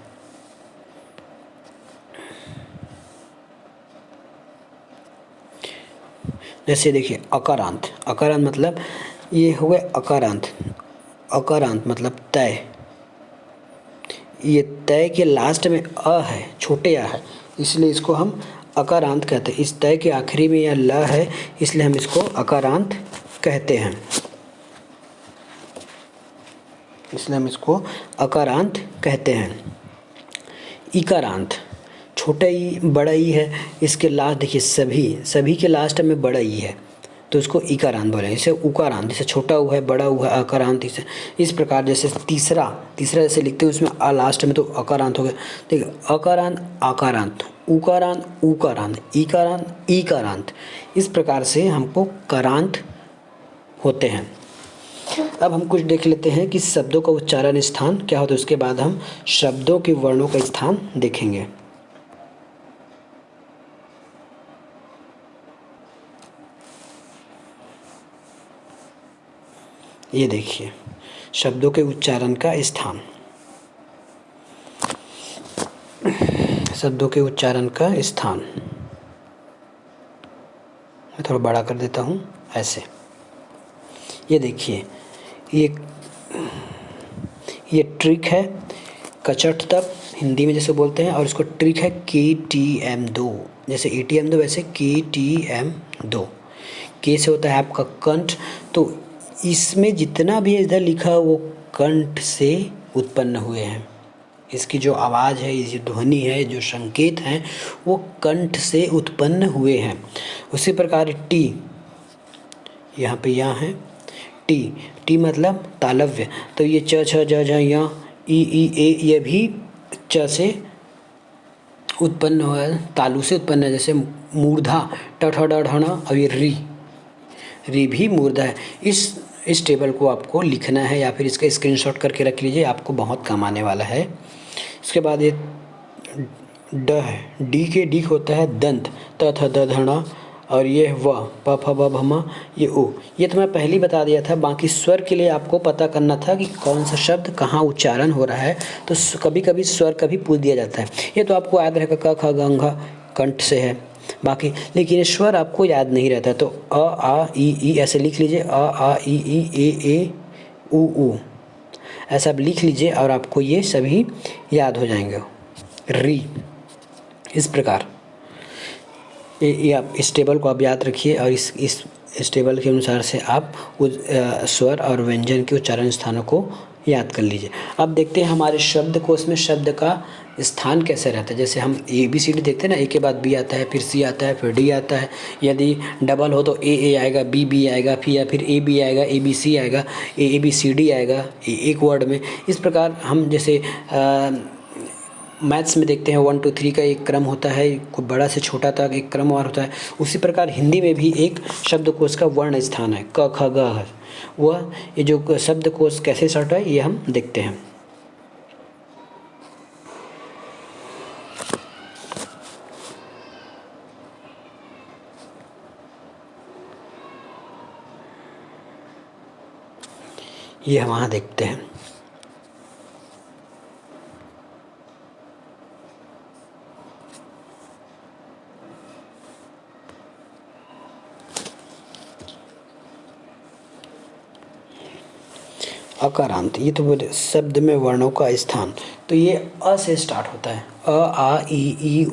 Speaker 1: जैसे देखिए अकारांत मतलब ये हो गए अकारांत मतलब तय। ये तय के लास्ट में अ है, छोटे अ है, इसलिए इसको हम अकारांत कहते हैं। इस तय के आखिरी में यह ल है, इसलिए हम इसको अकारांत कहते हैं। इकारांत, छोटा ई बड़ा ई है, इसके लास्ट देखिए सभी के लास्ट में बड़ा ई है तो इसको इकारांत बोलेंगे। जैसे उकारांत, जैसे छोटा उ है, बड़ा उ है, अकारांत। इस प्रकार जैसे तीसरा जैसे लिखते हैं उसमें अ लास्ट में तो अकारांत हो गया। देखिए अकारांत, आकारांत, उकारांत, इकारांत, इस प्रकार से हमको करांत होते हैं। अब हम कुछ देख लेते हैं कि शब्दों का उच्चारण स्थान क्या होता है, उसके बाद हम शब्दों के वर्णों का स्थान देखेंगे। ये देखिए शब्दों के उच्चारण का स्थान, मैं थोड़ा बड़ा कर देता हूँ ऐसे। ये देखिए ये ट्रिक है, कचट तक हिंदी में जैसे बोलते हैं, और इसको ट्रिक है KTM2, जैसे ATM2 वैसे KTM2। के से होता है आपका कंठ, तो इसमें जितना भी इधर लिखा है वो कंठ से उत्पन्न हुए हैं। इसकी जो आवाज़ है, ये जो ध्वनि है, जो संकेत हैं वो कंठ से उत्पन्न हुए हैं। उसी प्रकार टी, यहाँ पे यहाँ है टी, टी मतलब तालव्य, तो ये च छ ज झ य ई ए ये भी च से उत्पन्न हुआ है, तालु से उत्पन्न है। जैसे मूर्धा ट ठ ड ढ ण, और ये री भी मूर्धा है। इस टेबल को आपको लिखना है या फिर इसका स्क्रीनशॉट करके रख लीजिए, आपको बहुत काम आने वाला है। इसके बाद ये ड है, डी होता है दंत, त थ द ध ण, और ये व प फ ब भ म, ये ओ। ये तो मैं पहले ही बता दिया था। बाकी स्वर के लिए आपको पता करना था कि कौन सा शब्द कहाँ उच्चारण हो रहा है, तो कभी कभी स्वर का भी पूछ दिया जाता है। ये तो आपको याद रहेगा, क ख ग घ कंठ से है बाकी, लेकिन स्वर आपको याद नहीं रहता। तो अ आ ई ऐसे लिख लीजिए, अ आ ई ए उ ऐसा आप लिख लीजिए और आपको ये सभी याद हो जाएंगे। री, इस प्रकार ये आप इस टेबल को आप याद रखिए, और इस टेबल के अनुसार से आप स्वर और व्यंजन के उच्चारण स्थानों को याद कर लीजिए। अब देखते हैं हमारे शब्दकोश में शब्द का स्थान कैसे रहता है। जैसे हम ABCD देखते हैं ना, ए के बाद बी आता है, फिर सी आता है, फिर डी आता है। यदि डबल हो तो ए आएगा, बी आएगा, फिर या फिर AB आएगा, ABC आएगा, ABCD आएगा एक वर्ड में। इस प्रकार हम जैसे मैथ्स में देखते हैं 1 2 3 का एक क्रम होता है, कोई बड़ा से छोटा तक एक क्रम और होता है। उसी प्रकार हिंदी में भी एक शब्दकोश का वर्ण स्थान है, क ख ग घ। वह ये जो शब्दकोश कैसे सट है ये हम देखते हैं। ये हम वहाँ देखते हैं। अकारांत, ये तो बोले शब्द में वर्णों का स्थान, तो ये अ से स्टार्ट होता है। अ आ ई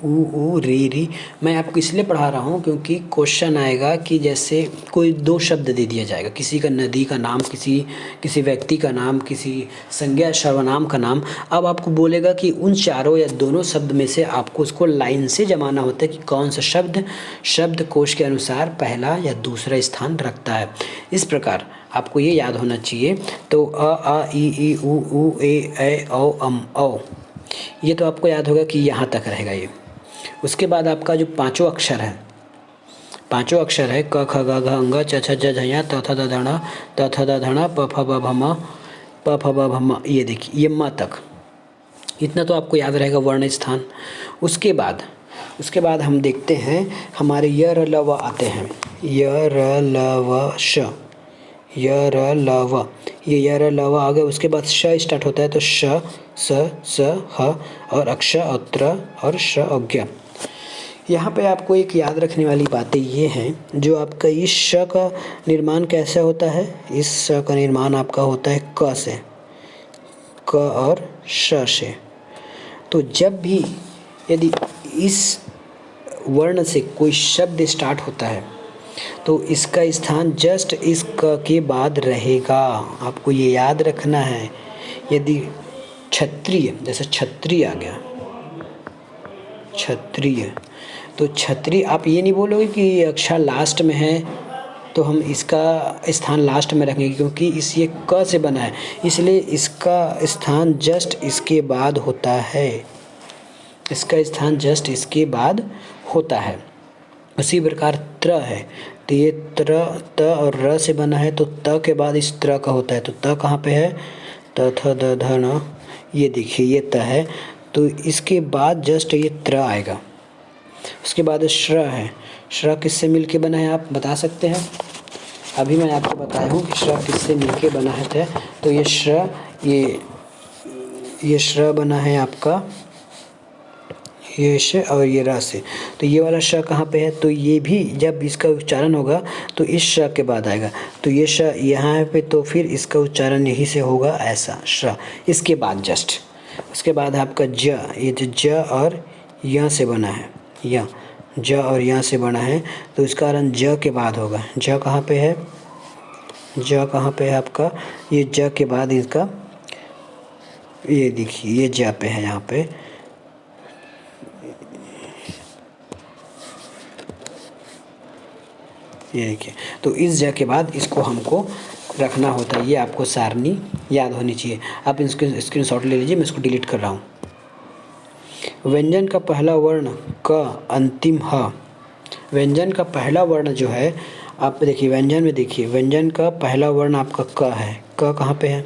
Speaker 1: ऊ री। मैं आपको इसलिए पढ़ा रहा हूँ क्योंकि क्वेश्चन आएगा कि जैसे कोई दो शब्द दे दिया जाएगा, किसी का नदी का नाम, किसी व्यक्ति का नाम, किसी संज्ञा सर्वनाम का नाम। अब आपको बोलेगा कि उन चारों या दोनों शब्द में से आपको उसको लाइन से जमाना होता है कि कौन सा शब्द शब्दकोश के अनुसार पहला या दूसरा स्थान रखता है। इस प्रकार आपको ये याद होना चाहिए। तो अ आ ई ऊ ए औ अम औ, ये तो आपको याद होगा कि यहाँ तक रहेगा ये। उसके बाद आपका जो पांचों अक्षर है क ख ग घ अंग च छ ज झ ञ त थ द ध ण त थ द ध ण प फ ब भ म, ये देखिए ये म तक, इतना तो आपको याद रहेगा वर्ण स्थान। उसके बाद हम देखते हैं हमारे य र ल व आते हैं। य र ल व श, य र ल व, ये य र ल व आ गया। उसके बाद श स्टार्ट होता है, तो श स ह और अक्ष और त्र और श और ज्ञ। यहाँ पे आपको एक याद रखने वाली बातें ये हैं, जो आपका इस श का निर्माण कैसे होता है। इस श का निर्माण आपका होता है क से, क और श से। तो जब भी यदि इस वर्ण से कोई शब्द स्टार्ट होता है तो इसका स्थान जस्ट इस क के बाद रहेगा, आपको ये याद रखना है। यदि क्षत्रिय, जैसे क्षत्रिय आ गया, क्षत्रिय, तो क्षत्रिय आप ये नहीं बोलोगे कि अक्षर लास्ट में है तो हम इसका स्थान लास्ट में रखेंगे, क्योंकि ये क से बना है, इसलिए इसका स्थान जस्ट इसके बाद होता है। इसका स्थान जस्ट इसके बाद होता है। उसी प्रकार त्र है, तो ये त और र से बना है, तो त के बाद इस त्र का होता है। तो त कहाँ पे है, त थ द ध न, ये देखिए ये त है, तो इसके बाद जस्ट ये त्र आएगा। उसके बाद श्र है, श्र किससे मिलके बना है आप बता सकते हैं। अभी मैं आपको बताया हूँ कि श्र किससे मिलके बना है। तो ये श्र, ये श्र बना है आपका ये श और ये र से। तो ये वाला श कहाँ पे है, तो ये भी जब इसका उच्चारण होगा तो इस श के बाद आएगा। तो ये श यहाँ पे, तो फिर इसका उच्चारण यहीं से होगा ऐसा श, इसके बाद जस्ट। उसके बाद आपका ज, ये जो ज और य से बना है, य ज और य से बना है, तो इसका कारण ज के बाद होगा। ज कहाँ पे है, ज कहाँ पे है आपका, ये ज के बाद इसका, ये देखिए ये ज पे है यहाँ पे, ये देखिए। तो इस ज के बाद इसको हमको रखना होता है। ये आपको सारणी याद होनी चाहिए। आप इसको स्क्रीनशॉट ले लीजिए, मैं इसको डिलीट कर रहा हूँ। व्यंजन का पहला वर्ण क, अंतिम ह। व्यंजन का पहला वर्ण जो है, आप देखिए व्यंजन में, देखिए व्यंजन का पहला वर्ण आपका क है। क कहाँ पे है?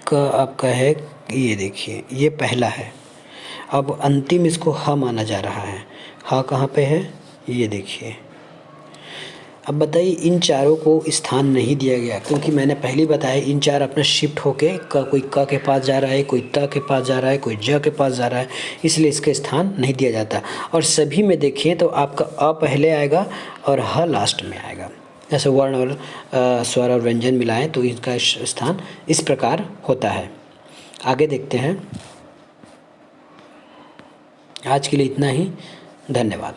Speaker 1: क आपका है, ये देखिए ये पहला है। अब अंतिम इसको ह माना जा रहा है। ह कहाँ पे है? ये देखिए। अब बताइए, इन चारों को स्थान नहीं दिया गया क्योंकि मैंने पहले ही बताया इन चार अपना शिफ्ट होके कोई क के पास जा रहा है, कोई त के पास जा रहा है, कोई ज के पास जा रहा है, इसलिए इसका स्थान नहीं दिया जाता। और सभी में देखिए तो आपका अ पहले आएगा और ह लास्ट में आएगा। जैसे वर्ण और स्वर और व्यंजन मिलाएं तो इसका स्थान इस प्रकार होता है। आगे देखते हैं। आज के लिए इतना ही, धन्यवाद।